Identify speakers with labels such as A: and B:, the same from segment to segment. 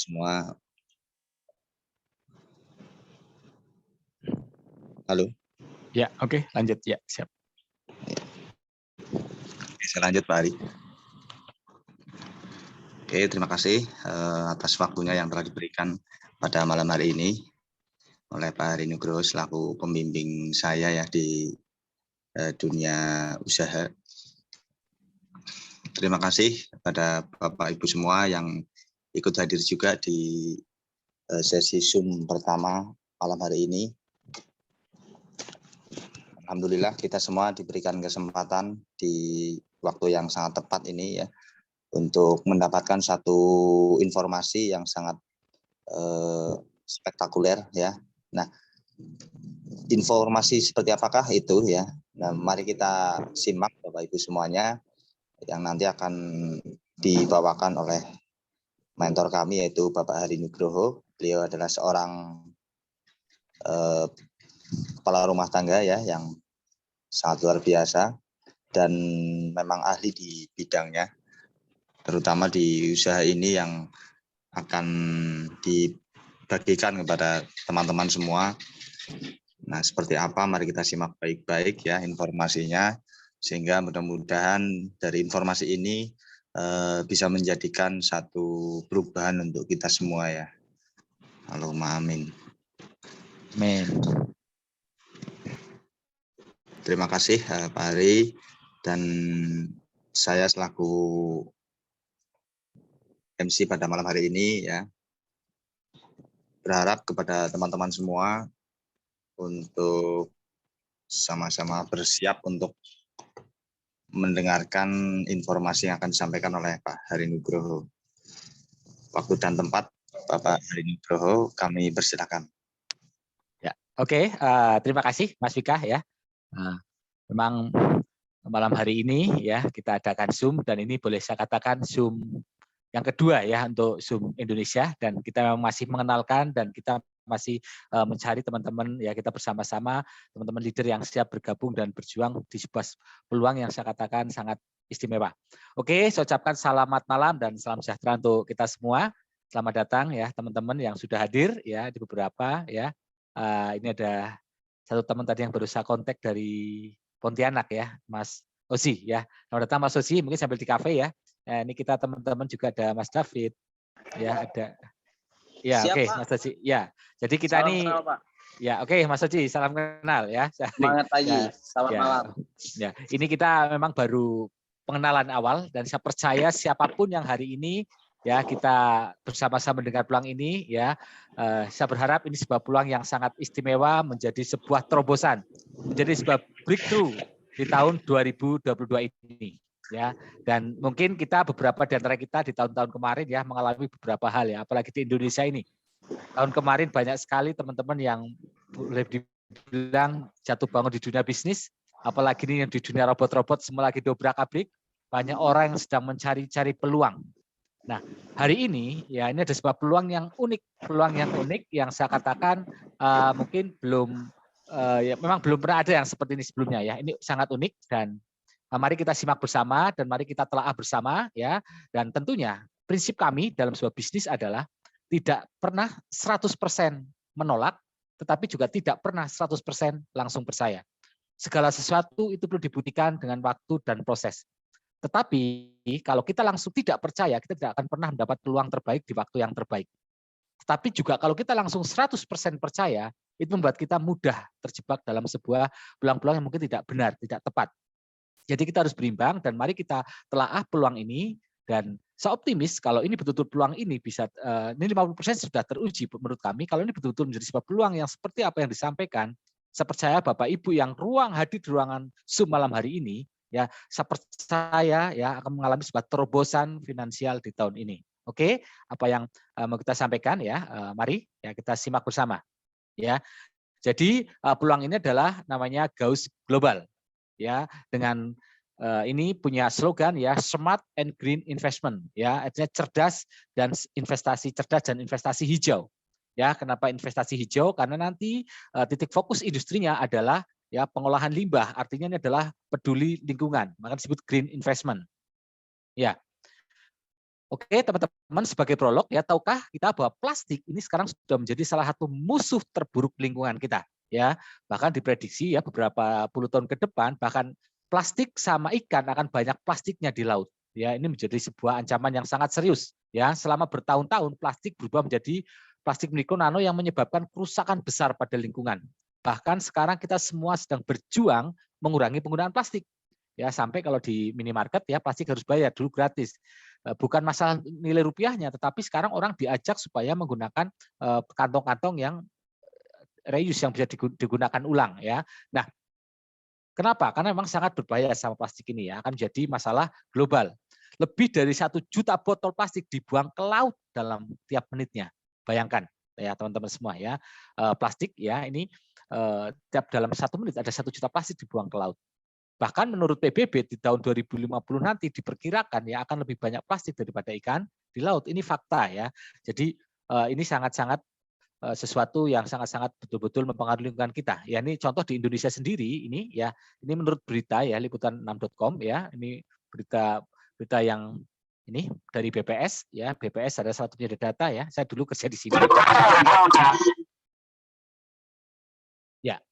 A: semua. Halo.
B: Ya, oke, lanjut ya, siap.
A: Bisa lanjut Pak Ari. Oke, terima kasih atas waktunya yang telah diberikan pada malam hari ini oleh Pak Hari Nugroho selaku pembimbing saya ya di dunia usaha. Terima kasih kepada Bapak Ibu semua yang ikut hadir juga di sesi Zoom pertama malam hari ini. Alhamdulillah kita semua diberikan kesempatan di waktu yang sangat tepat ini ya untuk mendapatkan satu informasi yang sangat spektakuler ya. Nah, informasi seperti apakah itu ya? Nah, mari kita simak Bapak Ibu semuanya yang nanti akan dibawakan oleh mentor kami yaitu Bapak Hari Nugroho. Beliau adalah seorang kepala rumah tangga ya yang sangat luar biasa dan memang ahli di bidangnya, terutama di usaha ini yang akan dibagikan kepada teman-teman semua. Nah, seperti apa? Mari kita simak baik-baik ya informasinya, sehingga mudah-mudahan dari informasi ini bisa menjadikan satu perubahan untuk kita semua ya. Allahumma amin.
B: Amin.
A: Terima kasih Pak Ari, dan saya selaku MC pada malam hari ini ya berharap kepada teman-teman semua untuk sama-sama bersiap untuk mendengarkan informasi yang akan disampaikan oleh Pak Hari Nugroho. Waktu dan tempat Bapak Hari Nugroho, kami persilakan.
B: Ya, oke. Terima kasih Mas Vika ya. Memang malam hari ini ya kita adakan Zoom dan ini boleh saya katakan Zoom yang kedua ya untuk Zoom Indonesia, dan kita memang masih mengenalkan dan kita masih mencari teman-teman ya, kita bersama-sama teman-teman leader yang siap bergabung dan berjuang di sebuah peluang yang saya katakan sangat istimewa. Oke, saya ucapkan selamat malam dan salam sejahtera untuk kita semua. Selamat datang ya teman-teman yang sudah hadir ya di beberapa ya. Ini ada satu teman tadi yang berusaha kontak dari Pontianak ya, Mas Ozi ya. Selamat datang Mas Ozi, mungkin sambil di kafe ya. Nah, ini kita teman-teman juga ada Mas David, ya ada, ya oke, Mas Ozi, ya. Jadi kita salam ini, kenal, Pak. Ya oke, Mas Ozi, salam kenal ya.
C: Semangat pagi,
B: ya,
C: selamat
B: ya,
C: malam.
B: Ya, ini kita memang baru pengenalan awal dan saya percaya siapapun yang hari ini ya kita bersama-sama mendengar peluang ini ya, saya berharap ini sebuah peluang yang sangat istimewa menjadi sebuah terobosan, menjadi sebuah breakthrough di tahun 2022 ini. Ya, dan mungkin kita beberapa di antara kita di tahun-tahun kemarin ya mengalami beberapa hal ya, apalagi di Indonesia ini. Tahun kemarin banyak sekali teman-teman yang boleh dibilang jatuh bangun di dunia bisnis, apalagi ini yang di dunia robot-robot semua lagi dobrak-abrik, banyak orang yang sedang mencari-cari peluang. Nah, hari ini ya ini ada sebuah peluang yang unik yang saya katakan mungkin belum ya memang belum pernah ada yang seperti ini sebelumnya ya. Ini sangat unik dan mari kita simak bersama dan mari kita telaah bersama ya. Dan tentunya prinsip kami dalam sebuah bisnis adalah tidak pernah 100% menolak, tetapi juga tidak pernah 100% langsung percaya. Segala sesuatu itu perlu dibuktikan dengan waktu dan proses. Tetapi kalau kita langsung tidak percaya, kita tidak akan pernah mendapat peluang terbaik di waktu yang terbaik. Tetapi juga kalau kita langsung 100% percaya, itu membuat kita mudah terjebak dalam sebuah peluang-peluang yang mungkin tidak benar, tidak tepat. Jadi kita harus berimbang dan mari kita telaah peluang ini, dan saya optimis kalau ini betul-betul peluang ini bisa ini 50% sudah teruji menurut kami. Kalau ini betul-betul menjadi sebuah peluang yang seperti apa yang disampaikan, saya percaya Bapak Ibu yang hadir di ruangan Zoom malam hari ini ya, saya percaya ya akan mengalami sebuah terobosan finansial di tahun ini. Oke, apa yang mau kita sampaikan ya, mari ya kita simak bersama ya. Jadi peluang ini adalah namanya Gauss Global. Ya, dengan ini punya slogan ya, Smart and Green Investment ya, artinya cerdas dan investasi hijau. Ya, kenapa investasi hijau? Karena nanti titik fokus industrinya adalah ya pengolahan limbah, artinya ini adalah peduli lingkungan, maka disebut green investment. Ya. Oke, teman-teman, sebagai prolog ya, tahukah kita bahwa plastik ini sekarang sudah menjadi salah satu musuh terburuk lingkungan kita ya. Bahkan diprediksi ya beberapa puluh tahun ke depan bahkan plastik sama ikan akan banyak plastiknya di laut. Ya, ini menjadi sebuah ancaman yang sangat serius ya. Selama bertahun-tahun plastik berubah menjadi plastik mikro nano yang menyebabkan kerusakan besar pada lingkungan. Bahkan sekarang kita semua sedang berjuang mengurangi penggunaan plastik. Ya, sampai kalau di minimarket ya plastik harus bayar, dulu gratis. Bukan masalah nilai rupiahnya, tetapi sekarang orang diajak supaya menggunakan kantong-kantong yang reuse yang bisa digunakan ulang ya. Nah, kenapa? Karena memang sangat berbahaya sama plastik ini ya, akan jadi masalah global. Lebih dari 1 juta botol plastik dibuang ke laut dalam tiap menitnya. Bayangkan ya teman-teman semua ya, plastik ya ini tiap dalam 1 menit ada 1 juta plastik dibuang ke laut. Bahkan menurut PBB di tahun 2050 nanti diperkirakan ya akan lebih banyak plastik daripada ikan di laut. Ini fakta ya. Jadi ini sangat-sangat sesuatu yang sangat-sangat betul-betul mempengaruhi lingkungan kita. Ya ini contoh di Indonesia sendiri ini ya. Ini menurut berita ya liputan6.com ya. Ini berita yang ini dari BPS ya. BPS ada salah satunya data ya. Saya dulu kerja di sini.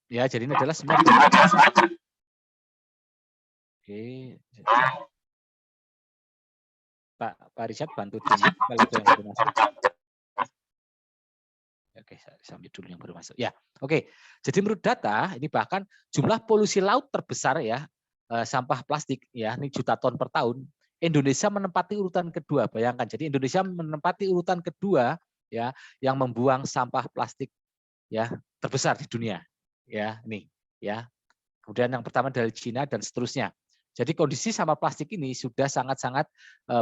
B: Ya, jadi ini adalah semua Oke. Pak Richard bantu tunjuk kalau ada yang baru masuk. Oke, saya sambil dulu yang baru masuk. Ya, oke. Jadi menurut data ini bahkan jumlah polusi laut terbesar ya sampah plastik ya ini juta ton per tahun. Indonesia menempati urutan kedua. Bayangkan, jadi Indonesia menempati urutan kedua ya yang membuang sampah plastik ya terbesar di dunia. Ya, ini ya. Kemudian yang pertama dari Cina dan seterusnya. Jadi kondisi sampah plastik ini sudah sangat-sangat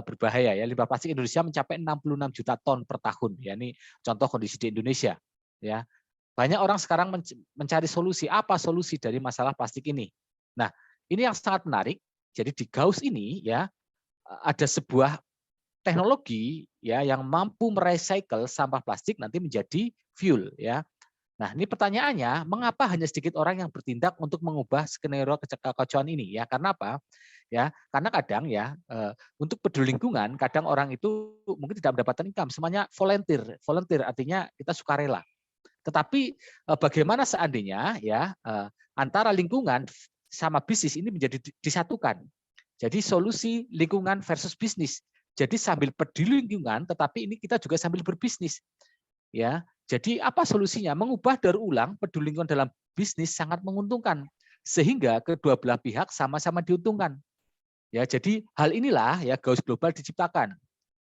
B: berbahaya ya. Limbah plastik Indonesia mencapai 66 juta ton per tahun. Ya, ini contoh kondisi di Indonesia. Ya, banyak orang sekarang mencari solusi. Apa solusi dari masalah plastik ini? Nah, ini yang sangat menarik. Jadi di Gauss ini ya ada sebuah teknologi ya yang mampu merecycle sampah plastik nanti menjadi fuel ya. Nah, ini pertanyaannya, mengapa hanya sedikit orang yang bertindak untuk mengubah skenario kekacauan ini? Ya, karena apa? Ya, karena kadang ya untuk peduli lingkungan, kadang orang itu mungkin tidak mendapatkan income, semuanya volunteer. Volunteer artinya kita sukarela. Tetapi bagaimana seandainya ya antara lingkungan sama bisnis ini menjadi disatukan. Jadi solusi lingkungan versus bisnis. Jadi sambil peduli lingkungan, tetapi ini kita juga sambil berbisnis. Ya, jadi apa solusinya? Mengubah daur ulang peduli lingkungan dalam bisnis sangat menguntungkan sehingga kedua belah pihak sama-sama diuntungkan. Ya, jadi hal inilah ya Gauss Global diciptakan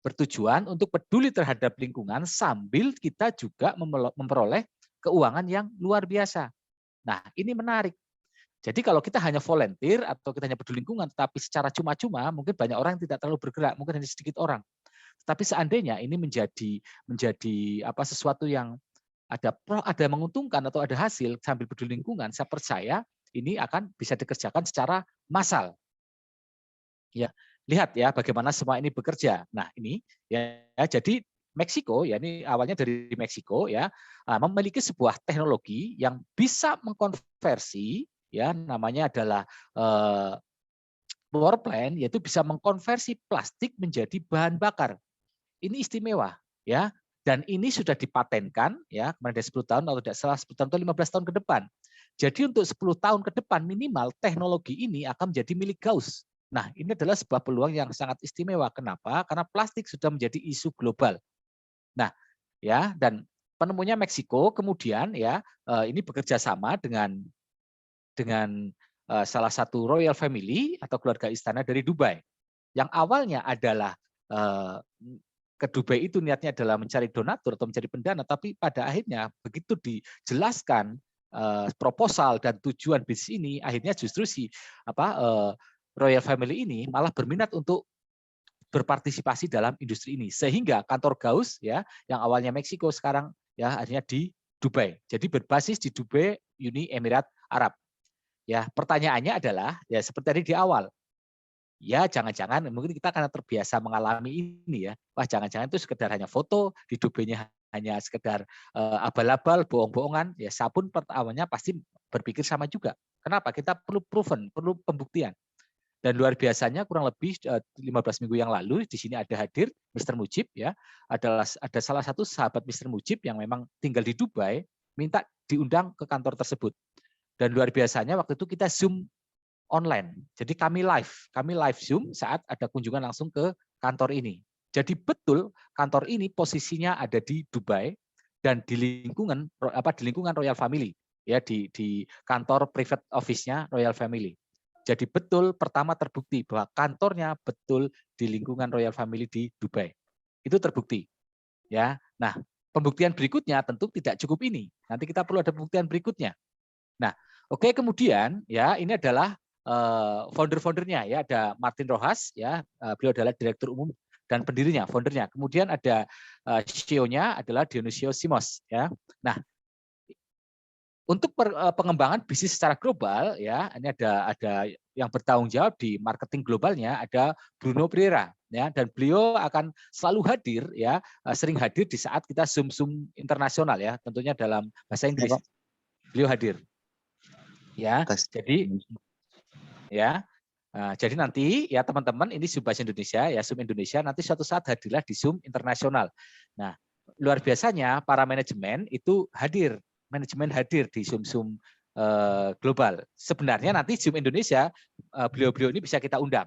B: bertujuan untuk peduli terhadap lingkungan sambil kita juga memperoleh keuangan yang luar biasa. Nah, ini menarik. Jadi kalau kita hanya volunteer atau kita hanya peduli lingkungan tapi secara cuma-cuma mungkin banyak orang yang tidak terlalu bergerak, mungkin hanya sedikit orang. Tapi seandainya ini menjadi apa sesuatu yang ada menguntungkan atau ada hasil sambil peduli lingkungan, saya percaya ini akan bisa dikerjakan secara massal. Ya, lihat ya bagaimana semua ini bekerja. Nah, ini ya jadi Meksiko ya ini awalnya dari Meksiko ya memiliki sebuah teknologi yang bisa mengkonversi ya namanya adalah power plant yaitu bisa mengkonversi plastik menjadi bahan bakar. Ini istimewa ya dan ini sudah dipatenkan ya kemarin dari 10 tahun atau tidak salah 10 tahun atau 15 tahun ke depan. Jadi untuk 10 tahun ke depan minimal teknologi ini akan menjadi milik Gauss. Nah, ini adalah sebuah peluang yang sangat istimewa. Kenapa? Karena plastik sudah menjadi isu global. Nah, ya dan penemunya Meksiko kemudian ya ini bekerja sama dengan salah satu royal family atau keluarga istana dari Dubai. Yang awalnya adalah ke Dubai itu niatnya adalah mencari donatur atau mencari pendana, tapi pada akhirnya begitu dijelaskan proposal dan tujuan bisnis ini, akhirnya justru si Royal Family ini malah berminat untuk berpartisipasi dalam industri ini, sehingga kantor Gauss ya yang awalnya Meksiko sekarang ya akhirnya di Dubai. Jadi berbasis di Dubai, Uni Emirat Arab. Ya pertanyaannya adalah ya seperti tadi di awal. Ya jangan-jangan mungkin kita karena terbiasa mengalami ini ya. Wah jangan-jangan itu sekedar hanya foto, di Dubai-nya hanya sekedar abal-abal, bohong-bohongan. Ya saya pun pertamanya pasti berpikir sama juga. Kenapa? Kita perlu proven, perlu pembuktian. Dan luar biasanya kurang lebih 15 minggu yang lalu di sini ada hadir Mr. Mujib ya. Ada salah satu sahabat Mr. Mujib yang memang tinggal di Dubai minta diundang ke kantor tersebut. Dan luar biasanya waktu itu kita Zoom online. Jadi kami live Zoom saat ada kunjungan langsung ke kantor ini. Jadi betul kantor ini posisinya ada di Dubai dan di lingkungan Royal Family ya, di kantor private office-nya Royal Family. Jadi betul pertama terbukti bahwa kantornya betul di lingkungan Royal Family di Dubai. Itu terbukti. Ya. Nah, pembuktian berikutnya tentu tidak cukup ini. Nanti kita perlu ada pembuktian berikutnya. Nah, oke, kemudian ya ini adalah founder-foundernya ya, ada Martin Rojas ya, beliau adalah direktur umum dan pendirinya, foundernya. Kemudian ada CEO-nya adalah Dionisio Simos ya. Nah, untuk pengembangan bisnis secara global ya, ini ada yang bertanggung jawab di marketing globalnya ada Bruno Pereira ya, dan beliau akan selalu hadir ya, sering hadir di saat kita Zoom internasional ya, tentunya dalam bahasa Inggris. Beliau hadir. Ya, jadi ya. Nah, jadi nanti ya teman-teman ini Zoom Bahasa Indonesia ya, Zoom Indonesia nanti suatu saat hadirlah di Zoom internasional. Nah, luar biasanya para manajemen itu hadir. Manajemen hadir di Zoom global. Sebenarnya nanti Zoom Indonesia beliau-beliau ini bisa kita undang.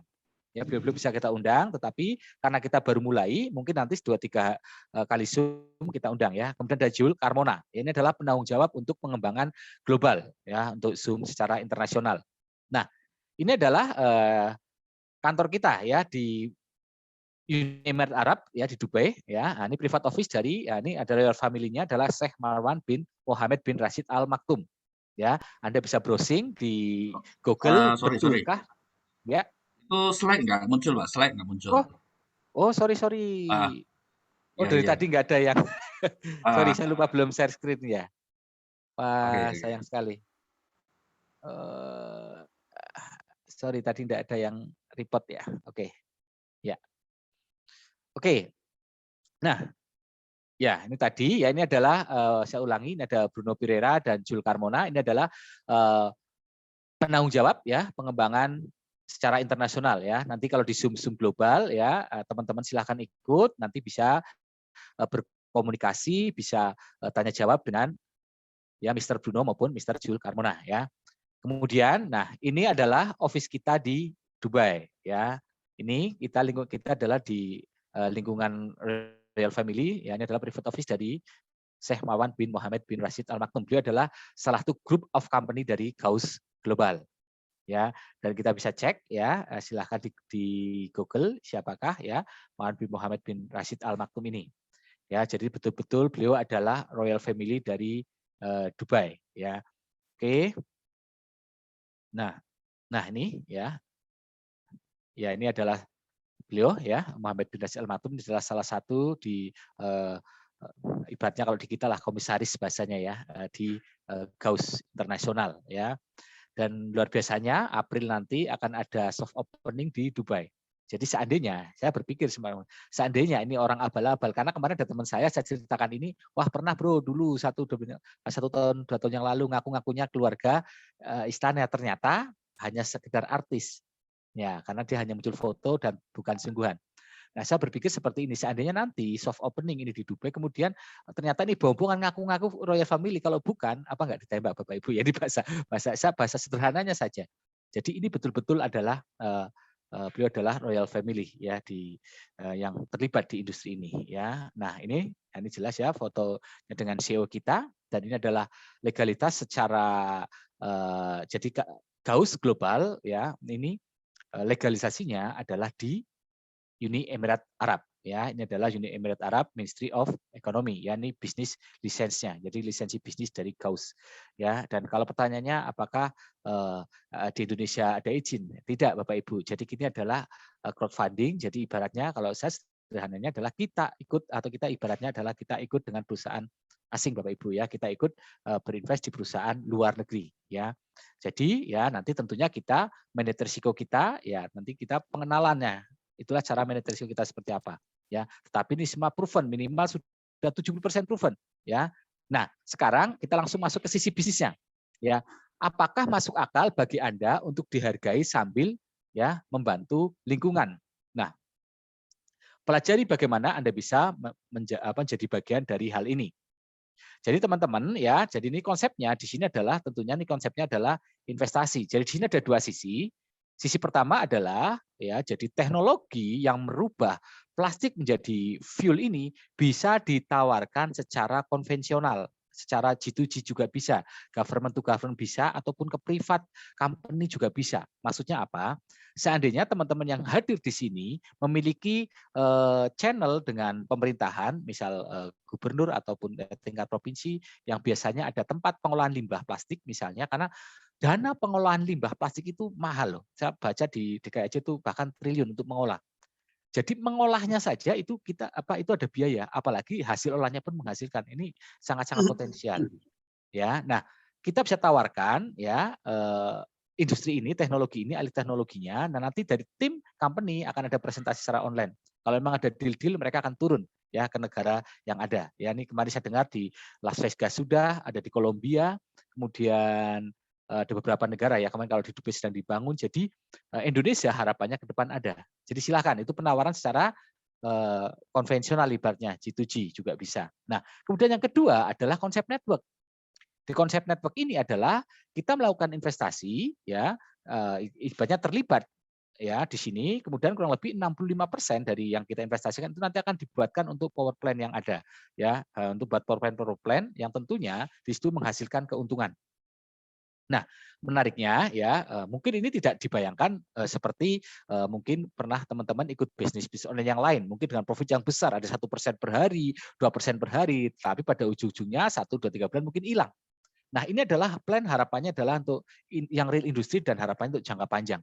B: Ya, beliau-beliau bisa kita undang, tetapi karena kita baru mulai, mungkin nanti 2-3 kali Zoom kita undang ya. Kemudian ada Jul Carmona. Ini adalah penanggung jawab untuk pengembangan global ya, untuk Zoom secara internasional. Nah, ini adalah kantor kita ya di Uni Emirat Arab ya di Dubai ya. Nah, ini private office dari ini ada royal family-nya adalah Sheikh Marwan bin Mohammed bin Rashid Al Maktoum. Ya, Anda bisa browsing di Google
C: Sorry.
B: betulkah? Ya.
C: Itu slide nggak muncul, Pak? Slide nggak muncul.
B: Oh, sorry. Oh, dari tadi nggak ada yang. Sorry, saya lupa belum share screen ya. Wah, sayang sekali. Sorry, tadi tidak ada yang report ya. Oke. Ya. Oke. Nah, ya ini tadi ya, ini adalah saya ulangi, ini ada Bruno Pereira dan Jul Carmona. Ini adalah penanggung jawab ya pengembangan secara internasional ya. Nanti kalau di Zoom global ya, teman-teman silahkan ikut, nanti bisa berkomunikasi, bisa tanya jawab dengan ya Mr. Bruno maupun Mr. Jul Carmona ya. Kemudian, nah ini adalah office kita di Dubai ya. Ini lingkungan kita adalah di lingkungan Royal Family ya. Ini adalah private office dari Sheikh Marwan bin Mohammed bin Rashid Al Maktoum. Beliau adalah salah satu group of company dari Gauss Global ya. Dan kita bisa cek ya, silahkan di Google siapakah ya Marwan bin Mohammed bin Rashid Al Maktoum ini. Ya, jadi betul-betul beliau adalah Royal Family dari Dubai ya. Oke. Nah ini ya. Ya, ini adalah beliau ya, Mohammed bin Rashid Al Maktoum. Ini adalah salah satu di ibaratnya kalau di kita lah komisaris bahasanya ya, di Gauss Internasional ya. Dan luar biasanya April nanti akan ada soft opening di Dubai. Jadi seandainya, saya berpikir seandainya ini orang abal-abal, karena kemarin ada teman saya ceritakan ini, wah pernah bro dulu 1 tahun 2 tahun yang lalu ngaku-ngakunya keluarga istana, ternyata hanya sekedar artis. Ya, karena dia hanya muncul foto dan bukan sungguhan. Nah, saya berpikir seperti ini, seandainya nanti soft opening ini di Dubai, kemudian ternyata ini bohong-bohongan ngaku-ngaku Royal Family, kalau bukan, apa nggak ditembak Bapak Ibu? Ya, ini bahasa sederhananya saja. Jadi ini betul-betul adalah beliau adalah Royal Family ya yang terlibat di industri ini ya. Nah, ini jelas ya fotonya dengan CEO kita, dan ini adalah legalitas secara jadi Gauss Global ya, ini legalisasinya adalah di Uni Emirat Arab ya. Ini adalah Uni Emirat Arab Ministry of Economy ya, ini bisnis lisensinya. Jadi lisensi bisnis dari Gauss ya. Dan kalau pertanyaannya apakah di Indonesia ada izin? Tidak Bapak Ibu. Jadi ini adalah crowdfunding. Jadi ibaratnya kalau saya sederhananya adalah kita ibaratnya adalah kita ikut dengan perusahaan asing Bapak Ibu ya. Kita ikut berinvest di perusahaan luar negeri ya. Jadi ya nanti tentunya kita manage risiko kita ya, nanti kita pengenalannya. Itulah cara manage risiko kita seperti apa ya. Tetapi ini semua proven, minimal sudah 70% proven ya. Nah, sekarang kita langsung masuk ke sisi bisnisnya ya. Apakah masuk akal bagi Anda untuk dihargai sambil ya membantu lingkungan. Nah, pelajari bagaimana Anda bisa menjadi bagian dari hal ini. Jadi teman-teman ya, jadi ini konsepnya di sini adalah tentunya ini konsepnya adalah investasi. Jadi di sini ada dua sisi. Sisi pertama adalah ya, jadi teknologi yang merubah plastik menjadi fuel ini bisa ditawarkan secara konvensional, secara G2G juga bisa, government to government bisa, ataupun ke privat company juga bisa. Maksudnya apa? Seandainya teman-teman yang hadir di sini memiliki channel dengan pemerintahan, misal gubernur ataupun tingkat provinsi yang biasanya ada tempat pengolahan limbah plastik misalnya, karena dana pengolahan limbah plastik itu mahal loh. Saya baca di DKIJ itu bahkan triliun untuk mengolah. Jadi mengolahnya saja itu itu ada biaya, apalagi hasil olahnya pun menghasilkan. Ini sangat-sangat potensial. Ya, nah kita bisa tawarkan ya industri ini, teknologi ini, alih teknologinya. Nah nanti dari tim company akan ada presentasi secara online. Kalau memang ada deal-deal, mereka akan turun ya ke negara yang ada. Ya ini kemarin saya dengar di Las Vegas sudah, ada di Kolombia, kemudian ada beberapa negara ya kemarin kalau di Dubai sedang dibangun. Jadi Indonesia harapannya ke depan ada. Jadi silakan itu penawaran secara konvensional ibaratnya G2G juga bisa. Nah kemudian yang kedua adalah konsep network. Di konsep network ini adalah kita melakukan investasi ya ibaratnya terlibat ya di sini, kemudian kurang lebih 65% dari yang kita investasikan itu nanti akan dibuatkan untuk power plant yang ada ya, untuk buat power plant yang tentunya di situ menghasilkan keuntungan. Nah, menariknya ya mungkin ini tidak dibayangkan seperti mungkin pernah teman-teman ikut bisnis online yang lain, mungkin dengan profit yang besar ada 1% per hari, 2% per hari, tapi pada ujung-ujungnya 1, 2, 3 bulan mungkin hilang. Nah, ini adalah plan harapannya adalah untuk yang real industri dan harapannya untuk jangka panjang.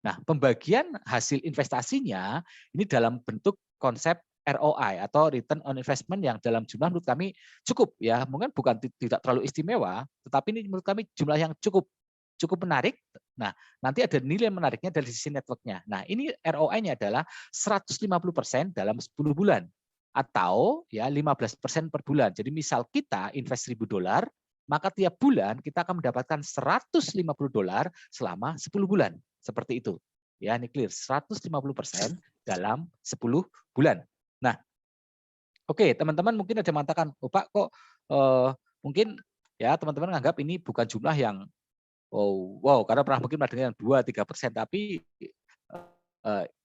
B: Nah, pembagian hasil investasinya ini dalam bentuk konsep ROI atau return on investment yang dalam jumlah menurut kami cukup ya. Mungkin bukan tidak terlalu istimewa, tetapi ini menurut kami jumlah yang cukup menarik. Nah, nanti ada nilai menariknya dari sisi network-nya. Nah, ini ROI-nya adalah 150% dalam 10 bulan atau ya 15% per bulan. Jadi misal kita invest $1.000, maka tiap bulan kita akan mendapatkan $150 selama 10 bulan. Seperti itu. Ya, ini clear. 150% dalam 10 bulan. Nah, oke, teman-teman mungkin ada mengatakan, "Oh, Pak, kok mungkin ya teman-teman menganggap ini bukan jumlah yang wow, karena pernah mungkin dengan 2-3%, tapi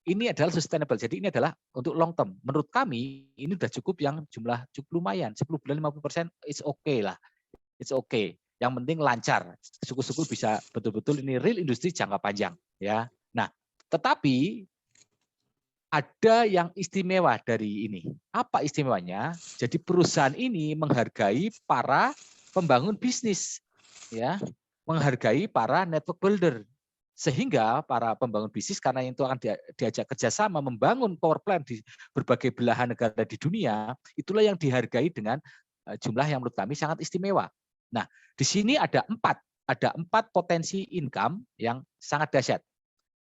B: ini adalah sustainable. Jadi ini adalah untuk long term. Menurut kami ini sudah cukup yang jumlah cukup lumayan. 10 bulan 50% it's okay lah. It's okay. Yang penting lancar. Syukur-syukur bisa betul-betul ini real industri jangka panjang ya. Nah, tetapi ada yang istimewa dari ini. Apa istimewanya? Jadi perusahaan ini menghargai para pembangun bisnis ya, menghargai para network builder. Sehingga para pembangun bisnis karena itu akan diajak kerjasama membangun power plant di berbagai belahan negara di dunia, itulah yang dihargai dengan jumlah yang menurut kami sangat istimewa. Nah, di sini ada empat potensi income yang sangat dahsyat.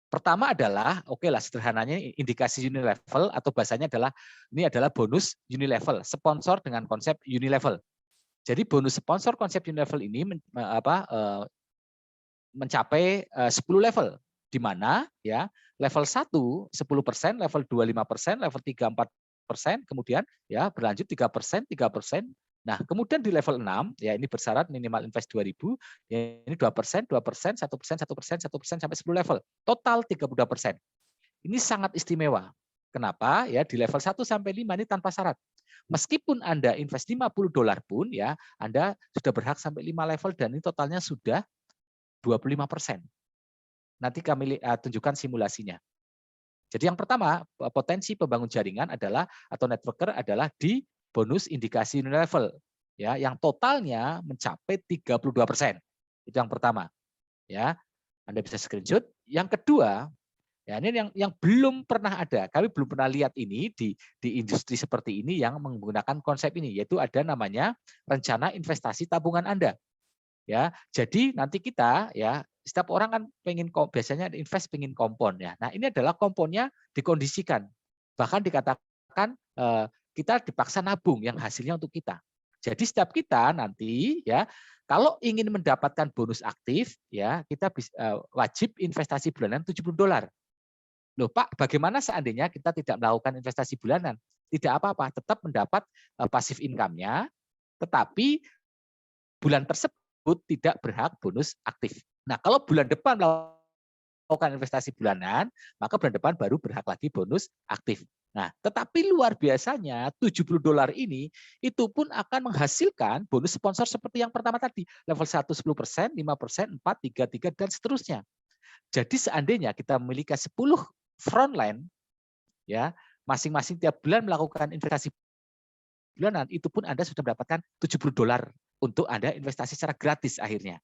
B: Pertama adalah, oke lah sederhananya indikasi unilevel atau bahasanya adalah ini adalah bonus unilevel, sponsor dengan konsep unilevel. Jadi bonus sponsor konsep unilevel ini mencapai 10 level, di mana ya level 1 10%, level 2 5%, level 3 4%, kemudian ya berlanjut 3%, 3%. Nah, kemudian di level 6 ya ini bersyarat minimal invest 2.000, ya ini 2%, 2%, 1%, 1%, 1% sampai 10 level. Total 32%. Ini sangat istimewa. Kenapa? Ya di level 1 sampai 5 ini tanpa syarat. Meskipun Anda invest $50 pun ya Anda sudah berhak sampai 5 level dan ini totalnya sudah 25%. Nanti kami tunjukkan simulasinya. Jadi yang pertama, potensi pembangun jaringan adalah atau networker adalah di bonus indikasi unilevel ya yang totalnya mencapai 32%. Itu yang pertama. Ya. Anda bisa screenshot. Yang kedua, ya ini yang belum pernah ada. Kami belum pernah lihat ini di industri seperti ini yang menggunakan konsep ini yaitu ada namanya rencana investasi tabungan Anda. Ya, jadi nanti kita ya setiap orang kan biasanya invest pengen kompon ya. Nah, ini adalah komponnya dikondisikan. Bahkan dikatakan kita dipaksa nabung yang hasilnya untuk kita. Jadi setiap kita nanti ya kalau ingin mendapatkan bonus aktif ya kita wajib investasi bulanan $70. Loh Pak, bagaimana seandainya kita tidak melakukan investasi bulanan? Tidak apa-apa, tetap mendapat passive income-nya, tetapi bulan tersebut tidak berhak bonus aktif. Nah, kalau bulan depan melakukan investasi bulanan, maka bulan depan baru berhak lagi bonus aktif. Nah, tetapi luar biasanya $70 ini itu pun akan menghasilkan bonus sponsor seperti yang pertama tadi, level 1 10%, 5%, 4, 3, 3 dan seterusnya. Jadi seandainya kita memiliki 10 frontline ya, masing-masing tiap bulan melakukan investasi bulanan, itu pun Anda sudah mendapatkan $70 untuk Anda investasi secara gratis akhirnya.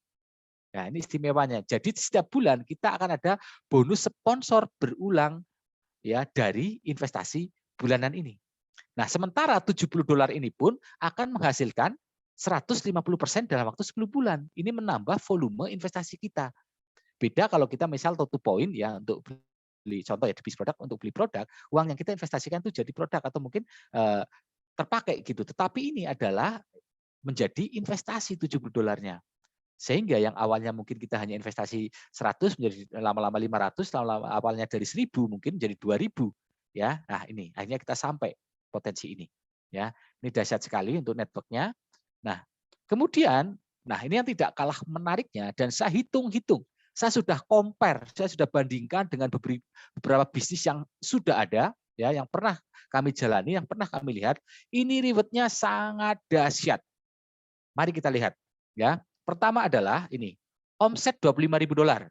B: Nah, ini istimewanya. Jadi setiap bulan kita akan ada bonus sponsor berulang ya dari investasi bulanan ini. Nah, sementara $70 ini pun akan menghasilkan 150% dalam waktu 10 bulan. Ini menambah volume investasi kita. Beda kalau kita misal to point ya untuk beli contoh ya di bisnis produk untuk beli produk, uang yang kita investasikan itu jadi produk atau mungkin terpakai gitu. Tetapi ini adalah menjadi investasi $70-nya. Sehingga yang awalnya mungkin kita hanya investasi 100 menjadi lama-lama 500, lama-lama awalnya dari 1000 mungkin jadi 2000 ya. Nah, ini akhirnya kita sampai potensi ini ya. Ini dahsyat sekali untuk networknya. Nah, kemudian ini yang tidak kalah menariknya dan saya hitung-hitung. Saya sudah compare, saya sudah bandingkan dengan beberapa bisnis yang sudah ada ya, yang pernah kami jalani, yang pernah kami lihat, ini rewardnya sangat dahsyat. Mari kita lihat ya. Pertama adalah ini, omset $25.000.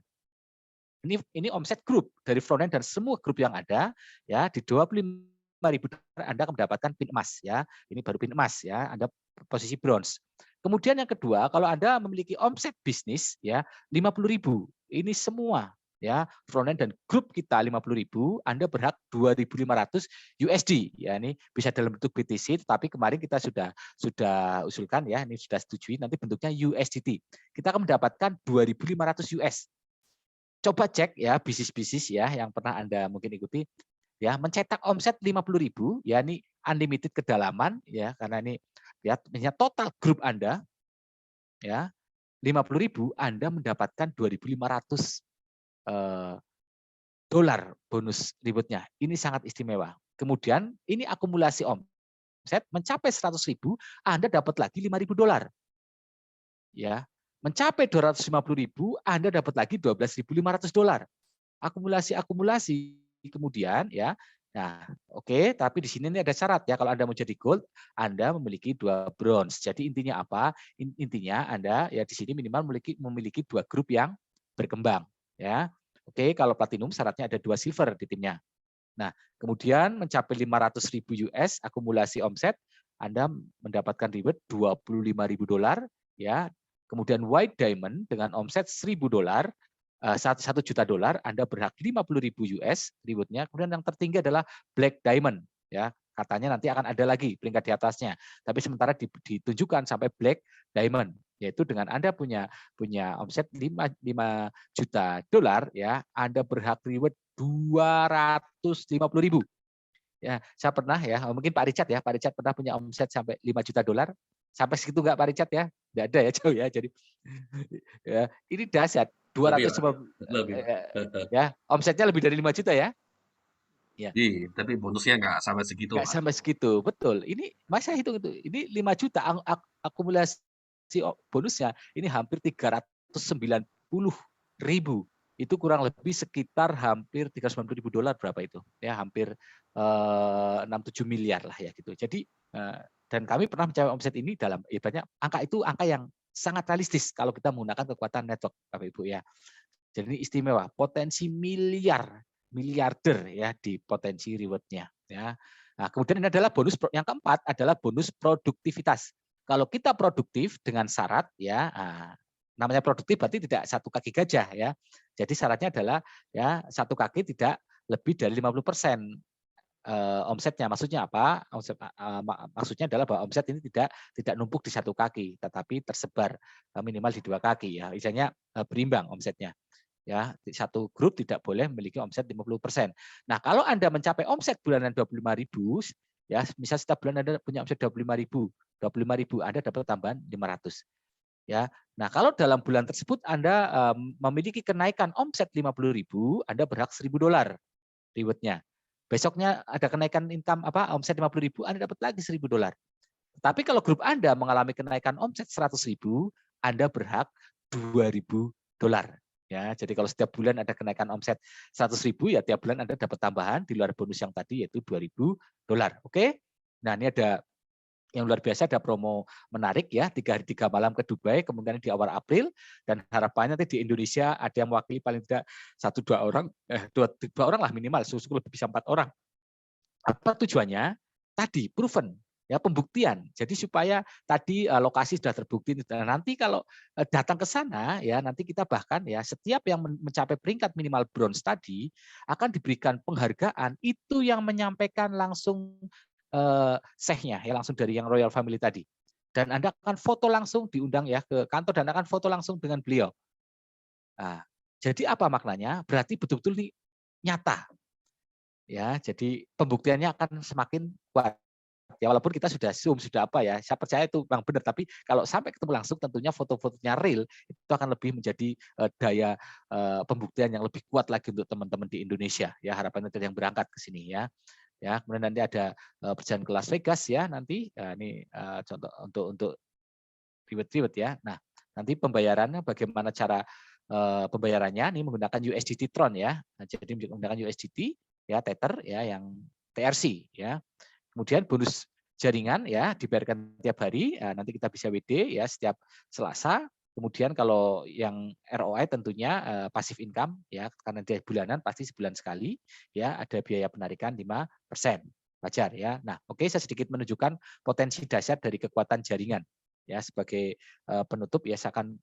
B: Ini omset grup dari frontend dan semua grup yang ada ya di $25.000 Anda akan mendapatkan pin emas ya. Ini baru pin emas ya, Anda posisi bronze. Kemudian yang kedua, kalau Anda memiliki omset bisnis ya 50.000. Ini semua ya, frontend dan grup kita 50.000, Anda berhak 2.500 USD ya. Ini bisa dalam bentuk BTC, tetapi kemarin kita sudah usulkan ya, ini sudah setujui nanti bentuknya USDT. Kita akan mendapatkan 2.500 US. Coba cek ya bisnis-bisnis ya yang pernah Anda mungkin ikuti ya, mencetak omset 50.000 ya, ini unlimited kedalaman ya, karena ini ya total grup Anda ya 50.000 Anda mendapatkan 2.500 dolar bonus rewardnya. Ini sangat istimewa. Kemudian ini akumulasi omset mencapai 100.000 Anda dapat lagi $5.000. Ya. Mencapai 250.000 Anda dapat lagi $12.500. Akumulasi kemudian ya. Nah, oke, tapi di sini ini ada syarat ya, kalau Anda mau jadi gold, Anda memiliki 2 bronze. Jadi intinya apa? Intinya Anda ya di sini minimal memiliki 2 grup yang berkembang ya. Oke, kalau platinum syaratnya ada 2 silver di timnya. Nah, kemudian mencapai 500.000 US akumulasi omset, Anda mendapatkan reward $25.000 ya. Kemudian white diamond dengan omset $1.000, $1 juta, Anda berhak 50.000 US rewardnya. Kemudian yang tertinggi adalah black diamond ya. Katanya nanti akan ada lagi peringkat di atasnya. Tapi sementara ditunjukkan sampai black diamond, yaitu dengan Anda punya omset 5 juta dolar ya, Anda berhak reward 250.000. Ya, saya pernah ya, mungkin Pak Richard pernah punya omset sampai 5 juta dolar. Sampai segitu enggak Pak Richard ya? Enggak ada ya, jauh ya. Jadi ya, ini dahsyat.
C: Lebih
B: 200
C: lah, lebih.
B: ya, omsetnya lebih dari 5 juta ya. Ya.
C: Iya, tapi bonusnya nggak sampai segitu,
B: Enggak
C: Pak.
B: sampai segitu, betul. Ini masa hitung itu. Ini 5 juta akumulasi bonusnya ini hampir 390.000. Itu kurang lebih sekitar hampir $390.000 berapa itu? Ya, hampir 6-7 miliar lah ya gitu. Jadi dan kami pernah mencapai omset ini dalam ibaratnya angka yang sangat realistis kalau kita menggunakan kekuatan network Bapak Ibu ya. Jadi ini istimewa, potensi miliarder ya di potensi rewardnya ya. Nah, kemudian ini adalah bonus yang keempat adalah bonus produktivitas. Kalau kita produktif dengan syarat ya, namanya produktif berarti tidak satu kaki gajah ya. Jadi syaratnya adalah ya satu kaki tidak lebih dari 50% omsetnya. Maksudnya apa? Maksudnya adalah bahwa omset ini tidak numpuk di satu kaki, tetapi tersebar minimal di 2 kaki ya. Misalnya berimbang omsetnya. Ya, satu grup tidak boleh memiliki omset 50%. Nah, kalau Anda mencapai omset bulanan 25.000, Ya, misal setiap bulan Anda punya omset 25.000, Anda dapat tambahan 500. Ya. Nah, kalau dalam bulan tersebut Anda memiliki kenaikan omset 50.000, Anda berhak $1.000 reward-nya. Besoknya ada kenaikan income omset 50.000, Anda dapat lagi $1.000. Tapi kalau grup Anda mengalami kenaikan omset 100.000, Anda berhak $2.000. Ya, jadi kalau setiap bulan ada kenaikan omset 100.000, ya tiap bulan Anda dapat tambahan di luar bonus yang tadi yaitu $2.000. Oke? Nah, ini ada yang luar biasa, ada promo menarik ya, 3 hari 3 malam ke Dubai, kemungkinan di awal April, dan harapannya nanti di Indonesia ada yang mewakili paling tidak 1-2 orang, dua orang lah minimal, syukur lebih bisa 4 orang. Apa tujuannya? Tadi proven, ya pembuktian. Jadi supaya tadi lokasi sudah terbukti. Dan nanti kalau datang ke sana, ya nanti kita bahkan ya setiap yang mencapai peringkat minimal bronze tadi akan diberikan penghargaan, itu yang menyampaikan langsung sehnya ya, langsung dari yang royal family tadi, dan Anda akan foto langsung, diundang ya ke kantor dan akan foto langsung dengan beliau. Nah, jadi apa maknanya? Berarti betul-betul nih nyata ya, jadi pembuktiannya akan semakin kuat ya, walaupun kita sudah zoom sudah apa ya, saya percaya itu memang benar, tapi kalau sampai ketemu langsung tentunya foto-fotonya real itu akan lebih menjadi daya pembuktian yang lebih kuat lagi untuk teman-teman di Indonesia ya, harapannya dari yang berangkat ke sini ya. Ya, kemudian nanti ada perjalanan ke Las Vegas ya nanti. Ini contoh untuk reward ya. Nah, nanti pembayarannya bagaimana cara pembayarannya? Ini menggunakan USDT Tron ya. Nah, jadi menggunakan USDT ya, Tether ya, yang TRC ya. Kemudian bonus jaringan ya dibayarkan tiap hari. Nanti kita bisa WD ya setiap Selasa. Kemudian kalau yang ROI tentunya passive income ya, karena dia bulanan pasti sebulan sekali ya, ada biaya penarikan 5%. Wajar ya. Nah, oke, saya sedikit menunjukkan potensi dasar dari kekuatan jaringan. Ya, sebagai penutup ya saya akan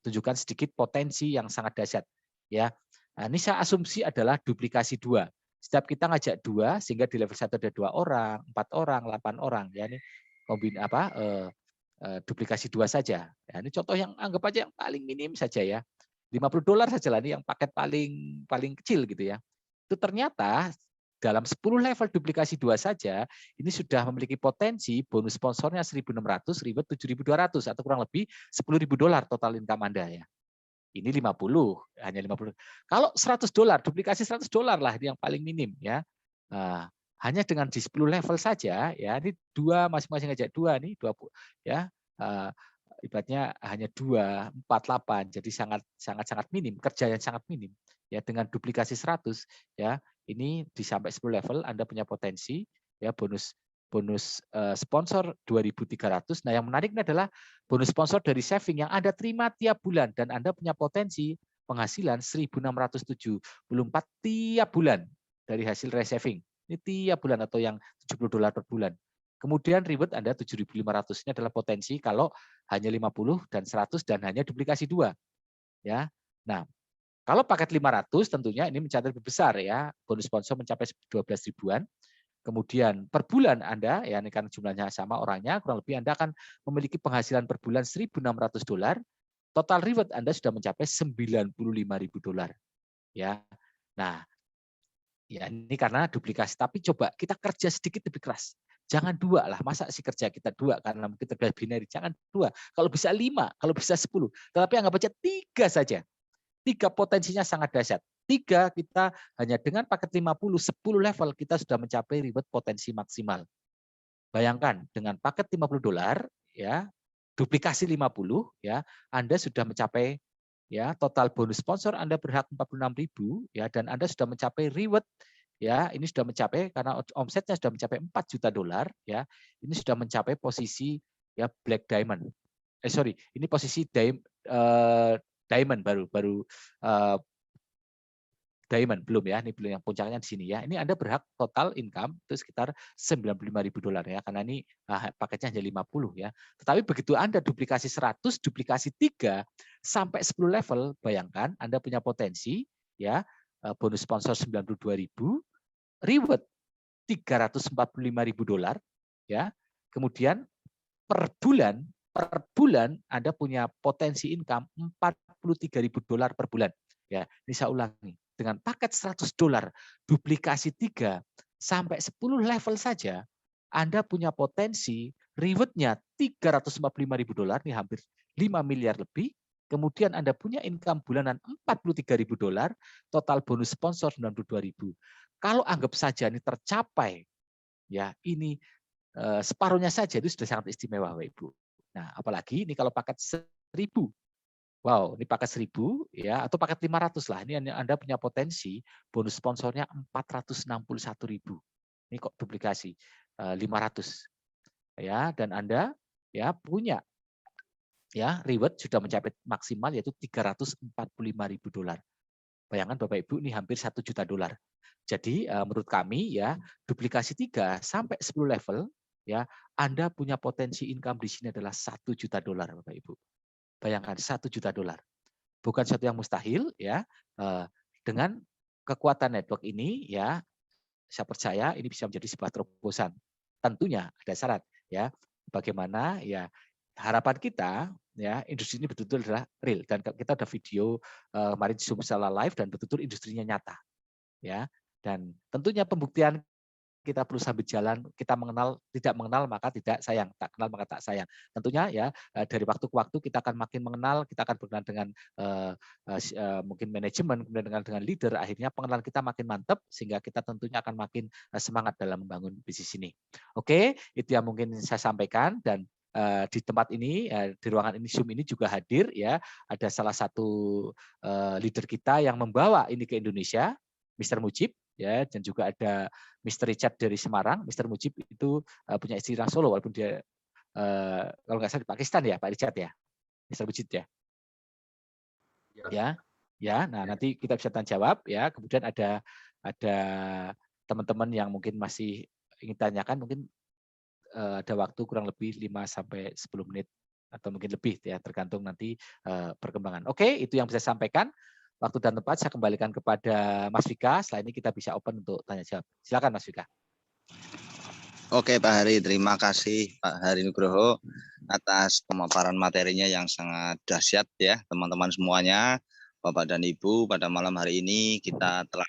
B: tunjukkan sedikit potensi yang sangat dahsyat ya. Nah, ini saya asumsi adalah duplikasi 2. Setiap kita ngajak 2 sehingga di level 1 ada 2 orang, 4 orang, 8 orang ya, ini duplikasi 2 saja. Ya, ini contoh yang anggap aja yang paling minim saja ya. $50 saja lah, ini yang paket paling kecil gitu ya. Itu ternyata dalam 10 level duplikasi 2 saja, ini sudah memiliki potensi bonus sponsornya 1.600, reward 7.200 atau kurang lebih $10.000 total income Anda ya. Ini 50, hanya 50. Kalau $100, duplikasi $100 lah ini yang paling minim ya. Nah, hanya dengan di 10 level saja ya, ini 2 masing-masing aja 2 nih 20 ya. Ibaratnya hanya 2, 4, 8. Jadi sangat minim, kerja yang sangat minim. Ya, dengan duplikasi 100 ya, ini di sampai 10 level Anda punya potensi ya bonus sponsor 2.300. Nah, yang menarik adalah bonus sponsor dari saving yang Anda terima tiap bulan dan Anda punya potensi penghasilan 1.674 tiap bulan dari hasil resaving. Ini tiap bulan atau yang $70 per bulan. Kemudian reward Anda 7.500, ini adalah potensi kalau hanya 50 dan 100 dan hanya duplikasi 2. Ya. Nah, kalau paket 500 tentunya ini mencapai lebih besar ya. Bonus sponsor mencapai 12 ribuan. Kemudian per bulan Anda, ya ini kan jumlahnya sama orangnya, kurang lebih Anda akan memiliki penghasilan per bulan $1.600. Total reward Anda sudah mencapai $95.000. Ya. Nah, ya ini karena duplikasi. Tapi coba kita kerja sedikit lebih keras. Jangan 2 lah. Masa sih kerja kita 2 karena mungkin terbelah binary. Jangan 2. Kalau bisa 5, kalau bisa 10. Tetapi anggap aja 3 saja. 3 potensinya sangat dahsyat. 3 kita hanya dengan paket 50, 10 level kita sudah mencapai reward potensi maksimal. Bayangkan dengan paket $50 ya, duplikasi 50 ya, Anda sudah mencapai ya total bonus sponsor Anda berhak 46.000 ya, dan Anda sudah mencapai reward ya, ini sudah mencapai karena omsetnya sudah mencapai $4 juta ya. Ini sudah mencapai posisi ya black diamond. Ini posisi diamond baru diamond belum ya, ini belum, yang puncaknya di sini ya. Ini Anda berhak total income itu sekitar $95.000 ya, karena ini paketnya hanya 50 ya. Tetapi begitu Anda duplikasi 100, duplikasi 3 sampai 10 level, bayangkan Anda punya potensi ya bonus sponsor 92.000, reward $345.000 ya. Kemudian per bulan Anda punya potensi income $43.000 per bulan. Ya, ini saya ulangi. Dengan paket $100, duplikasi 3 sampai 10 level saja, Anda punya potensi reward-nya $345.000, nih hampir 5 miliar lebih. Kemudian Anda punya income bulanan $43.000, total bonus sponsor 92.000. Kalau anggap saja ini tercapai, ya ini separuhnya saja itu sudah sangat istimewa, Bapak Ibu. Nah, apalagi ini kalau paket 1.000. Wow, ini paket 1.000 ya atau paket 500 lah. Ini Anda punya potensi bonus sponsornya 461.000. Ini kok duplikasi 500 ya, dan Anda ya punya ya reward sudah mencapai maksimal yaitu $345.000. Bayangkan Bapak Ibu, ini hampir $1 juta. Jadi menurut kami ya duplikasi 3 sampai 10 level ya, Anda punya potensi income di sini adalah $1 juta, Bapak Ibu. Bayangkan $1 juta. Bukan sesuatu yang mustahil ya. Dengan kekuatan network ini ya, saya percaya ini bisa menjadi sebuah terobosan. Tentunya ada syarat ya. Bagaimana ya harapan kita ya industri ini betul-betul adalah real, dan kita ada video kemarin Zoom secara live dan betul-betul industrinya nyata ya. Dan tentunya pembuktian kita perlu sambil jalan, kita tidak mengenal maka tidak sayang, tak kenal maka tak sayang. Tentunya ya dari waktu ke waktu kita akan makin mengenal, kita akan berkenalan dengan mungkin manajemen, kemudian dengan leader, akhirnya pengenalan kita makin mantap sehingga kita tentunya akan makin semangat dalam membangun bisnis ini. Oke, itu yang mungkin saya sampaikan. Dan di tempat ini, di ruangan ini Zoom ini juga hadir ya, ada salah satu leader kita yang membawa ini ke Indonesia, Mr. Mujib ya, dan juga ada Mr. Richard dari Semarang. Mr. Mujib itu punya istri orang Solo, walaupun dia kalau nggak salah di Pakistan ya, Pak Richard ya, Mr. Mujib ya. Ya. Nah nanti kita bisa tanya jawab ya. Kemudian ada teman-teman yang mungkin masih ingin tanyakan, mungkin ada waktu kurang lebih 5 sampai 10 menit atau mungkin lebih ya, tergantung nanti perkembangan. Oke, itu yang bisa saya sampaikan. Waktu dan tempat saya kembalikan kepada Mas Vika. Setelah ini kita bisa open untuk tanya jawab. Silakan Mas Vika.
A: Oke Pak Hari, terima kasih Pak Hari Nugroho atas pemaparan materinya yang sangat dahsyat ya teman-teman semuanya, Bapak dan Ibu. Pada malam hari ini kita telah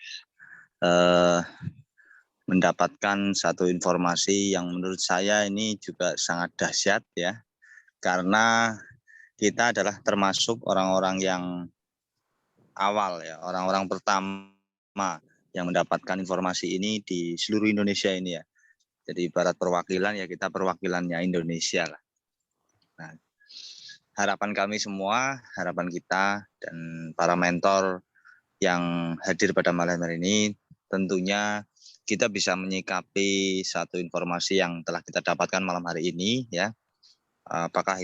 A: mendapatkan satu informasi yang menurut saya ini juga sangat dahsyat ya, karena kita adalah termasuk orang-orang yang awal ya, orang-orang pertama yang mendapatkan informasi ini di seluruh Indonesia ini ya. Jadi ibarat perwakilan ya, kita perwakilannya Indonesia lah. Nah, harapan kami semua, harapan kita dan para mentor yang hadir pada malam hari ini, tentunya kita bisa menyikapi satu informasi yang telah kita dapatkan malam hari ini ya. Apakah